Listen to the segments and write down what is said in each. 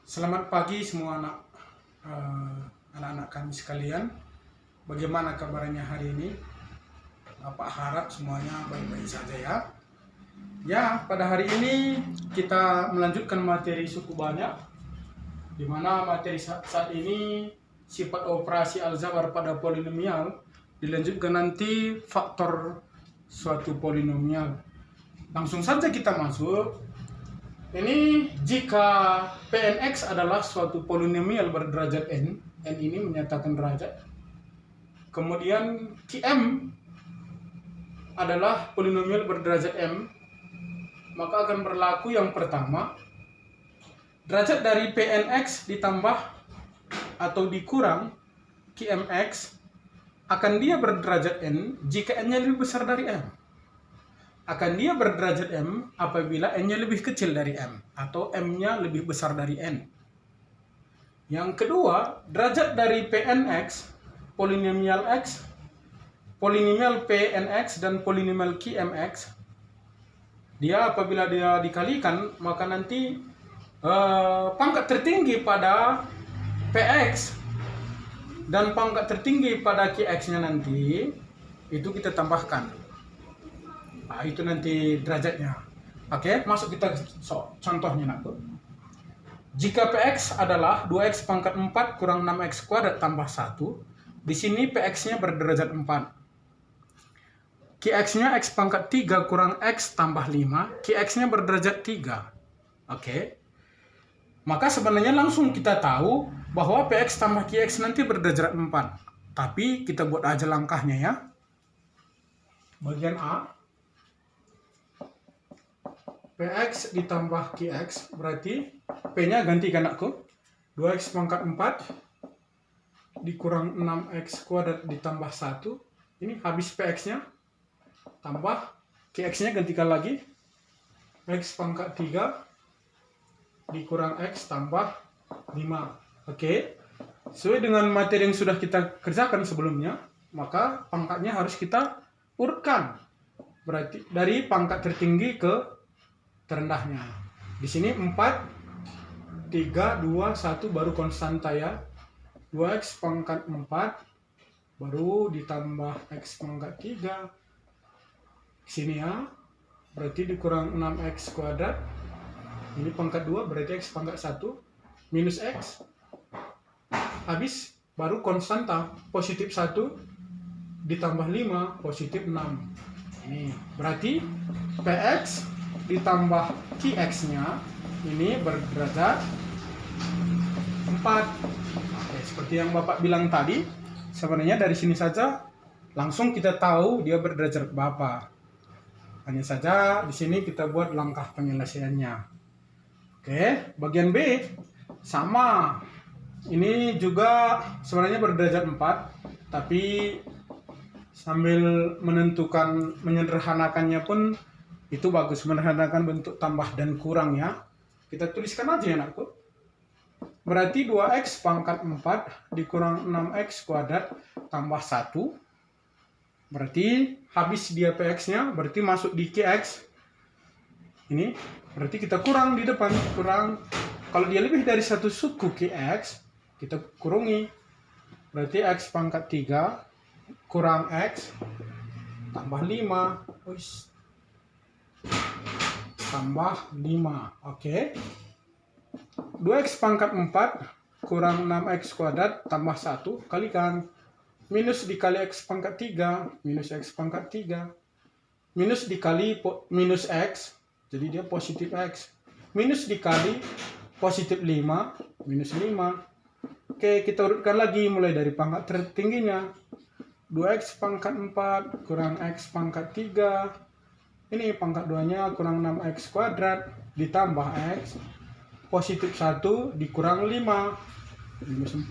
Selamat pagi semua anak-anak kami sekalian. Bagaimana kabarnya hari ini? Bapak harap semuanya baik-baik saja ya. Ya, pada hari ini kita melanjutkan materi suku banyak, di mana materi saat ini sifat operasi aljabar pada polinomial, dilanjutkan nanti faktor suatu polinomial. Langsung saja kita masuk. Ini jika Pnx adalah suatu polinomial berderajat n ini menyatakan derajat. Kemudian Qm adalah polinomial berderajat m, maka akan berlaku yang pertama, derajat dari Pnx ditambah atau dikurang Qmx akan dia berderajat n jika n-nya lebih besar dari m. Akan dia berderajat m apabila n-nya lebih kecil dari m atau m-nya lebih besar dari n. Yang kedua, derajat dari Pnx, polinomial x, polinomial Pnx dan polinomial Qmx, dia apabila dia dikalikan maka nanti pangkat tertinggi pada Px dan pangkat tertinggi pada Qx-nya nanti itu kita tambahkan. Nah, itu nanti derajatnya. Oke, masuk kita contohnya nak. Jika Px adalah 2x pangkat 4 kurang 6x kuadrat tambah 1, di sini Px-nya berderajat 4. Qx-nya x pangkat 3 kurang x tambah 5, Qx-nya berderajat 3. Oke. Maka sebenarnya langsung kita tahu bahwa Px tambah Qx nanti berderajat 4. Tapi kita buat aja langkahnya ya. Bagian A. Px ditambah Qx berarti P-nya gantikan aku 2x pangkat 4 dikurang 6x kuadrat ditambah 1. Ini habis Px-nya, tambah Qx-nya gantikan lagi x pangkat 3 dikurang x tambah 5. Oke. Sesuai dengan materi yang sudah kita kerjakan sebelumnya, maka pangkatnya harus kita urutkan. Berarti dari pangkat tertinggi ke terendahnya. Di sini 4, 3, 2, 1 baru konstanta ya. 2x pangkat 4 baru ditambah x pangkat 3. Sini ya. Berarti dikurang 6x kuadrat. Ini pangkat 2 berarti x pangkat 1 minus x. Habis baru konstanta positif 1 ditambah 5 positif 6. Ini berarti Px ditambah Qx-nya ini berderajat 4. Oke, seperti yang Bapak bilang tadi, sebenarnya dari sini saja langsung kita tahu dia berderajat berapa. Hanya saja di sini kita buat langkah penyelesaiannya. Oke, bagian B sama. Ini juga sebenarnya berderajat 4, tapi sambil menentukan menyederhanakannya pun itu bagus, menyederhanakan bentuk tambah dan kurang ya. Kita tuliskan aja ya anakku. Berarti 2x pangkat 4 dikurang 6x kuadrat tambah 1. Berarti habis dia Px-nya, berarti masuk di Qx. Ini berarti kita kurang di depan, kurang. Kalau dia lebih dari satu suku Qx, kita kurangi. Berarti x pangkat 3 kurang x tambah 5. Tambah 5. Oke. 2x pangkat 4 kurang 6x kuadrat tambah 1 kalikan. Minus dikali x pangkat 3 minus x pangkat 3. Minus dikali minus x, jadi dia positif x. Minus dikali positif 5 minus 5. Oke, kita urutkan lagi mulai dari pangkat tertingginya. 2x pangkat 4 kurang x pangkat 3. Ini pangkat 2-nya kurang 6x kuadrat ditambah x positif 1 dikurang 5 minus 4.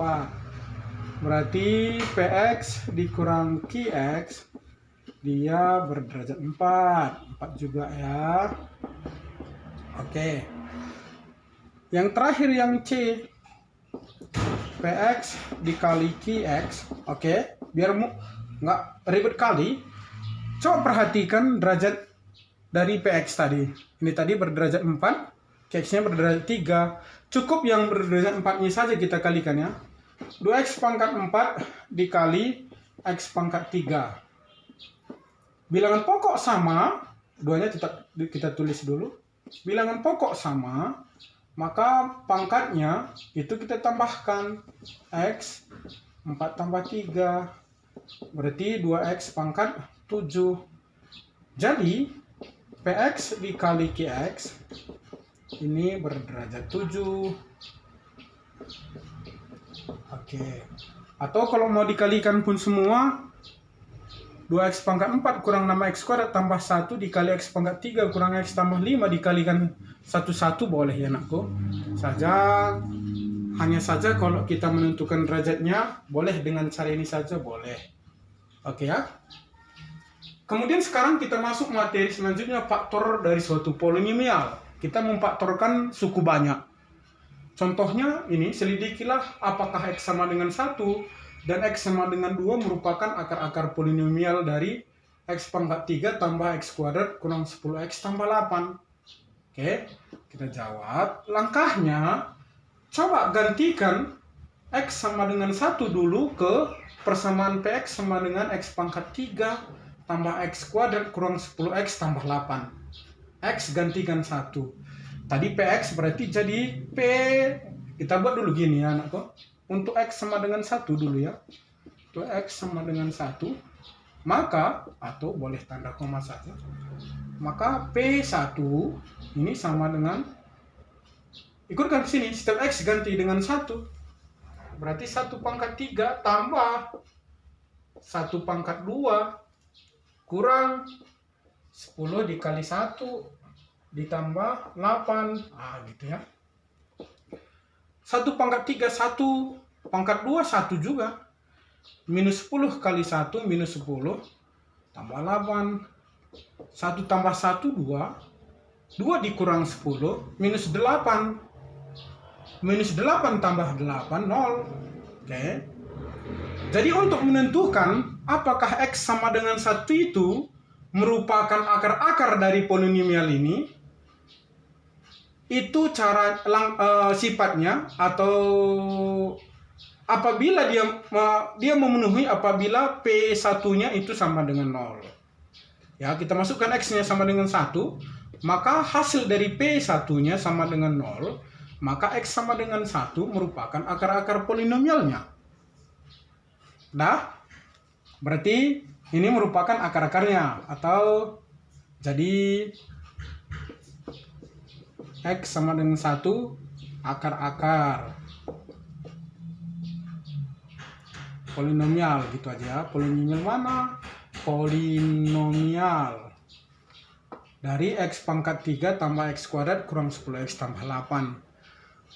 Berarti Px dikurang Qx dia berderajat 4 juga ya. Oke. Yang terakhir yang C, Px dikali Qx. Oke, biar nggak ribet kali, coba perhatikan derajat dari Px tadi. Ini tadi berderajat 4. X-nya berderajat 3. Cukup yang berderajat 4-nya saja kita kalikan ya. 2x pangkat 4 dikali x pangkat 3. Bilangan pokok sama, duanya tetap kita tulis dulu. Bilangan pokok sama, maka pangkatnya itu kita tambahkan. X 4 tambah 3, berarti 2x pangkat 7. Jadi, px dikali qx ini berderajat 7. Oke. Atau kalau mau dikalikan pun semua, 2x pangkat 4 kurang 6x kuadrat tambah 1 dikali x pangkat 3 kurang x tambah 5 dikalikan 1 boleh ya anakku. Hanya saja kalau kita menentukan derajatnya, boleh dengan cara ini saja boleh. Oke ya. Kemudian sekarang kita masuk materi selanjutnya, faktor dari suatu polinomial. Kita memfaktorkan suku banyak. Contohnya ini, selidikilah apakah x sama dengan 1 dan x sama dengan 2 merupakan akar-akar polinomial dari x pangkat 3 tambah x kuadrat kurang 10x tambah 8. Oke, kita jawab. Langkahnya, coba gantikan x sama dengan 1 dulu ke persamaan px sama dengan x pangkat 3 tambah x kuadrat kurang 10x tambah 8. X gantikan 1. Tadi px berarti jadi p. Kita buat dulu gini ya anakku. Untuk x sama dengan 1 dulu ya. Untuk x sama dengan 1. Maka, atau boleh tanda koma saja. Maka P1 ini sama dengan, ikutkan ke sini, setiap x ganti dengan 1. Berarti 1 pangkat 3 tambah 1 pangkat 2 kurang 10 dikali 1 ditambah 8. Ah, gitu ya. 1 pangkat 3, 1 pangkat 2, 1 juga. Minus 10 kali 1, minus 10. Tambah 8. 1 tambah 1, 2. 2 dikurang 10, minus 8. Minus 8 tambah 8, 0. Oke. Jadi untuk menentukan apakah x sama dengan 1 itu merupakan akar-akar dari polinomial ini, itu cara sifatnya atau apabila dia memenuhi apabila P1-nya itu sama dengan 0. Ya, kita masukkan x-nya sama dengan 1, maka hasil dari P1-nya sama dengan 0, maka x sama dengan 1 merupakan akar-akar polinomialnya. Nah, berarti ini merupakan akar-akarnya, atau jadi x sama dengan 1 akar-akar polinomial gitu aja. Polinomial mana? Polinomial dari x pangkat 3 tambah x kuadrat kurang 10x tambah 8.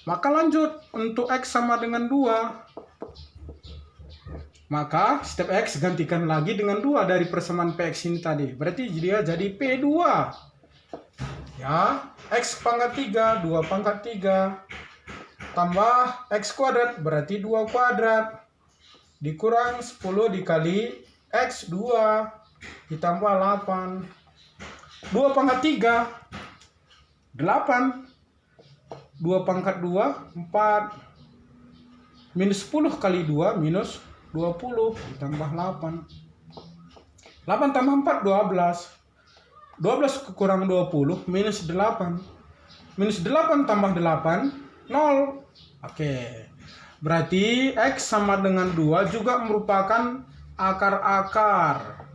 Maka lanjut untuk x sama dengan 2. Maka step x gantikan lagi dengan 2 dari persamaan px ini tadi. Berarti dia jadi P2. Ya, x pangkat 3, 2 pangkat 3. Tambah x kuadrat berarti 2 kuadrat. Dikurang 10 dikali x 2. Ditambah 8. 2 pangkat 3, 8. 2 pangkat 2, 4. Minus 10 kali 2, minus 20 ditambah 8. 8 tambah 4, 12. 12 kurang 20, minus 8. Minus 8 tambah 8, 0. Oke. Berarti x sama dengan 2 juga merupakan akar-akar.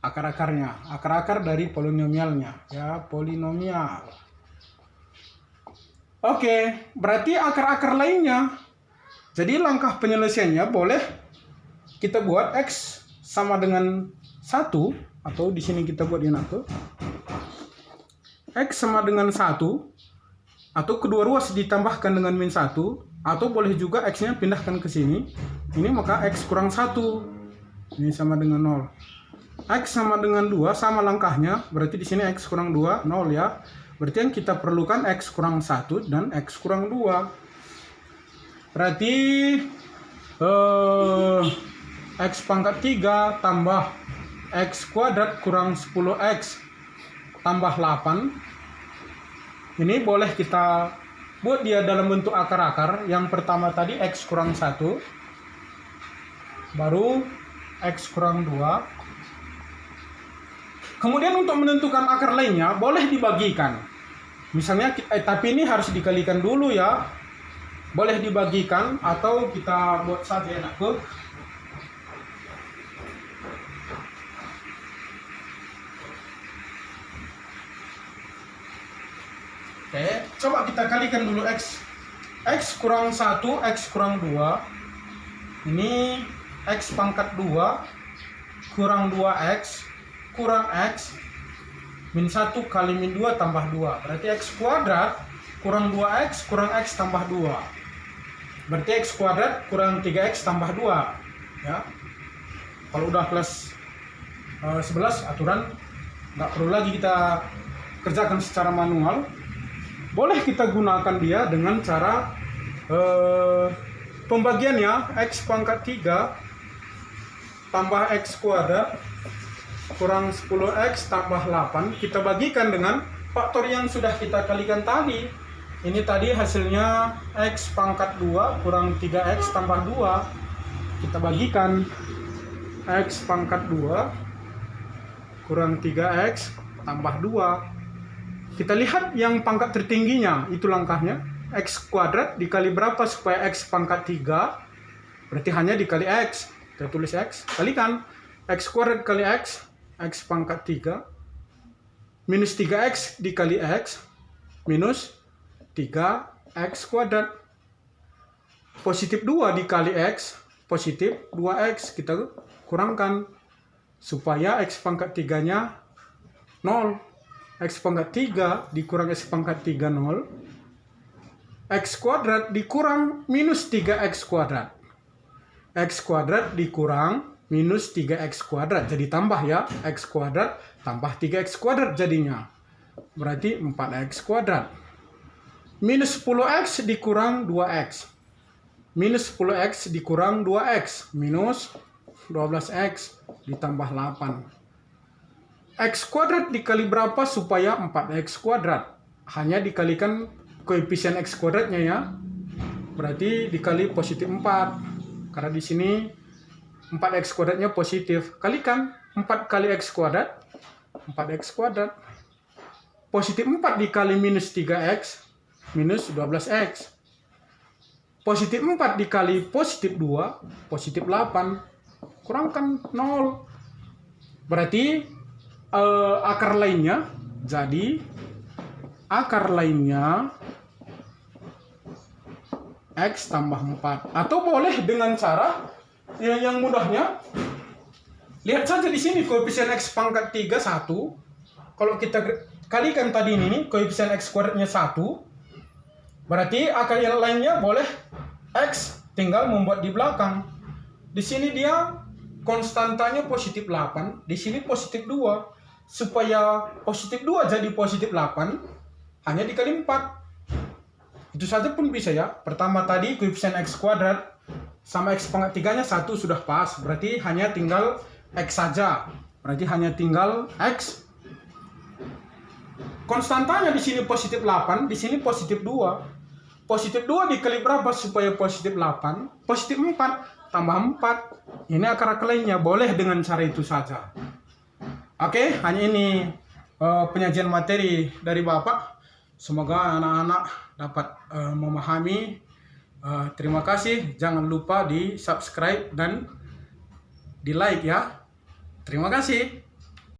Akar-akarnya, akar-akar dari polinomialnya. Ya, polinomial. Oke, berarti akar-akar lainnya. Jadi langkah penyelesaiannya boleh kita buat x sama dengan 1, atau di sini kita buat ini tuh. X sama dengan 1, atau kedua ruas ditambahkan dengan min 1, atau boleh juga x-nya pindahkan ke sini. Ini maka x kurang 1. Ini sama dengan 0. X sama dengan 2 sama langkahnya, berarti di sini x kurang 2, 0 ya. Berarti yang kita perlukan x kurang 1 dan x kurang 2. Berarti x pangkat 3 tambah x kuadrat kurang 10x tambah 8 Ini boleh kita buat dia dalam bentuk akar-akar. Yang pertama tadi X kurang 1, baru X kurang 2. Kemudian untuk menentukan akar lainnya boleh dibagikan. Misalnya, tapi ini harus dikalikan dulu ya. Boleh dibagikan atau kita buat saja enakku. Oke, coba kita kalikan dulu X. X kurang 1, X kurang 2. Ini X pangkat 2 kurang 2X kurang X min 1 kali min 2 tambah 2. Berarti X kuadrat kurang 2X kurang X tambah 2. Berarti X kuadrat kurang 3X tambah 2. Ya. Kalau udah kelas 11 aturan nggak perlu lagi kita kerjakan secara manual. Boleh kita gunakan dia dengan cara pembagiannya X pangkat 3 tambah X kuadrat kurang 10X tambah 8. Kita bagikan dengan faktor yang sudah kita kalikan tadi. Ini tadi hasilnya X pangkat 2 kurang 3X tambah 2. Kita bagikan X pangkat 2 kurang 3X tambah 2. Kita lihat yang pangkat tertingginya, itu langkahnya. X kuadrat dikali berapa supaya X pangkat 3? Berarti hanya dikali X. Kita tulis X, kalikan. X kuadrat kali X, X pangkat 3. Minus 3X dikali X, minus 3X kuadrat. Positif 2 dikali X, positif 2X. Kita kurangkan, supaya X pangkat 3-nya 0. X pangkat 3 dikurang X pangkat 3, 0. X kuadrat dikurang minus 3X kuadrat. X kuadrat dikurang minus 3X kuadrat. Jadi tambah ya. X kuadrat tambah 3X kuadrat jadinya. Berarti 4X kuadrat. Minus 10X dikurang 2X. Minus 10X dikurang 2X. Minus 12X ditambah 8. X kuadrat dikali berapa supaya 4X kuadrat? Hanya dikalikan koefisien X kuadratnya ya. Berarti dikali positif 4. Karena di sini 4X kuadratnya positif. Kalikan 4 kali X kuadrat, 4X kuadrat. Positif 4 dikali minus 3X, minus 12X. Positif 4 dikali positif 2, positif 8. Kurangkan 0. Berarti akar lainnya, jadi akar lainnya X tambah 4. Atau boleh dengan cara yang mudahnya, lihat saja di sini koefisien X pangkat 3 1. Kalau kita kalikan tadi ini koefisien X kuadratnya 1, berarti akar yang lainnya boleh X tinggal membuat di belakang. Di sini dia konstantanya positif 8, di sini positif 2. Supaya positif 2 jadi positif 8, hanya dikali 4. Itu saja pun bisa ya. Pertama tadi koefisien X kuadrat sama X pangkat 3-nya 1 sudah pas. Berarti hanya tinggal X saja. Berarti hanya tinggal X. Konstantanya di sini positif 8, di sini positif 2. Positif 2 dikali berapa supaya positif 8? Positif 4 tambah 4. Ini akar-akar lainnya. Boleh dengan cara itu saja. Oke, hanya ini penyajian materi dari Bapak. Semoga anak-anak dapat memahami. Terima kasih. Jangan lupa di subscribe dan di like ya. Terima kasih.